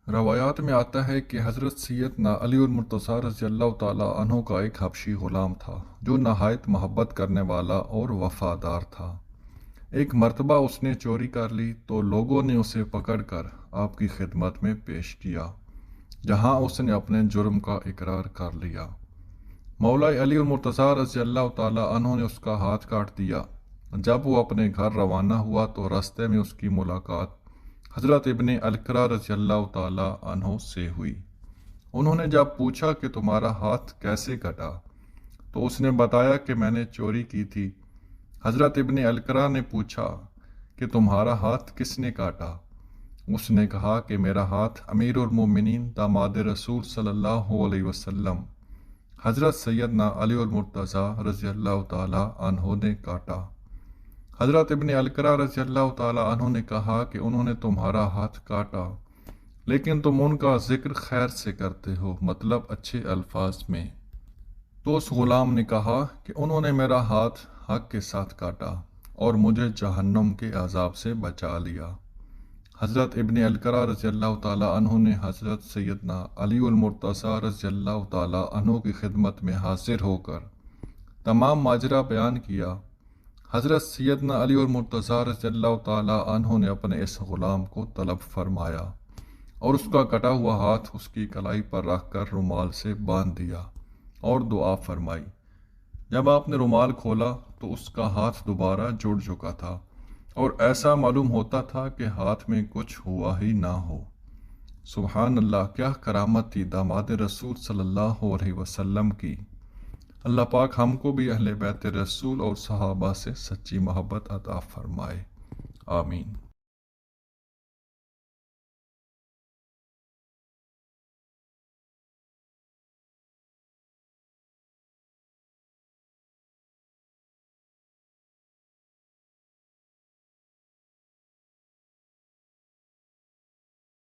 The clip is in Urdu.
روایات میں آتا ہے کہ حضرت سیدنا علی المرتضیٰ رضی اللہ تعالیٰ عنہ کا ایک حبشی غلام تھا جو نہایت محبت کرنے والا اور وفادار تھا۔ ایک مرتبہ اس نے چوری کر لی تو لوگوں نے اسے پکڑ کر آپ کی خدمت میں پیش کیا، جہاں اس نے اپنے جرم کا اقرار کر لیا۔ مولا علی المرتضیٰ رضی اللہ تعالیٰ عنہ نے اس کا ہاتھ کاٹ دیا۔ جب وہ اپنے گھر روانہ ہوا تو راستے میں اس کی ملاقات حضرت ابن القرا رضی اللہ تعالیٰ عنہ سے ہوئی۔ انہوں نے جب پوچھا کہ تمہارا ہاتھ کیسے کٹا تو اس نے بتایا کہ میں نے چوری کی تھی۔ حضرت ابن القرا نے پوچھا کہ تمہارا ہاتھ کس نے کاٹا؟ اس نے کہا کہ میرا ہاتھ امیر المومنین داماد رسول صلی اللہ علیہ وسلم حضرت سیدنا علی المرتضیٰ رضی اللہ تعالیٰ عنہ نے کاٹا۔ حضرت ابن القرا رضی اللہ تعالیٰ عنہ نے کہا کہ انہوں نے تمہارا ہاتھ کاٹا لیکن تم ان کا ذکر خیر سے کرتے ہو، مطلب اچھے الفاظ میں۔ تو اس غلام نے کہا کہ انہوں نے میرا ہاتھ حق کے ساتھ کاٹا اور مجھے جہنم کے عذاب سے بچا لیا۔ حضرت ابن القرا رضی اللہ تعالیٰ عنہ نے حضرت سیدنا علی المرتضیٰ رضی اللہ تعالیٰ عنہ کی خدمت میں حاضر ہو کر تمام ماجرا بیان کیا۔ حضرت سیدنا علی المرتضیٰ رضی اللہ تعالیٰ عنہ نے اپنے اس غلام کو طلب فرمایا اور اس کا کٹا ہوا ہاتھ اس کی کلائی پر رکھ کر رومال سے باندھ دیا اور دعا فرمائی۔ جب آپ نے رومال کھولا تو اس کا ہاتھ دوبارہ جڑ چکا تھا اور ایسا معلوم ہوتا تھا کہ ہاتھ میں کچھ ہوا ہی نہ ہو۔ سبحان اللہ، کیا کرامت تھی داماد رسول صلی اللہ علیہ وسلم کی۔ اللہ پاک ہم کو بھی اہل بیت رسول اور صحابہ سے سچی محبت عطا فرمائے، آمین۔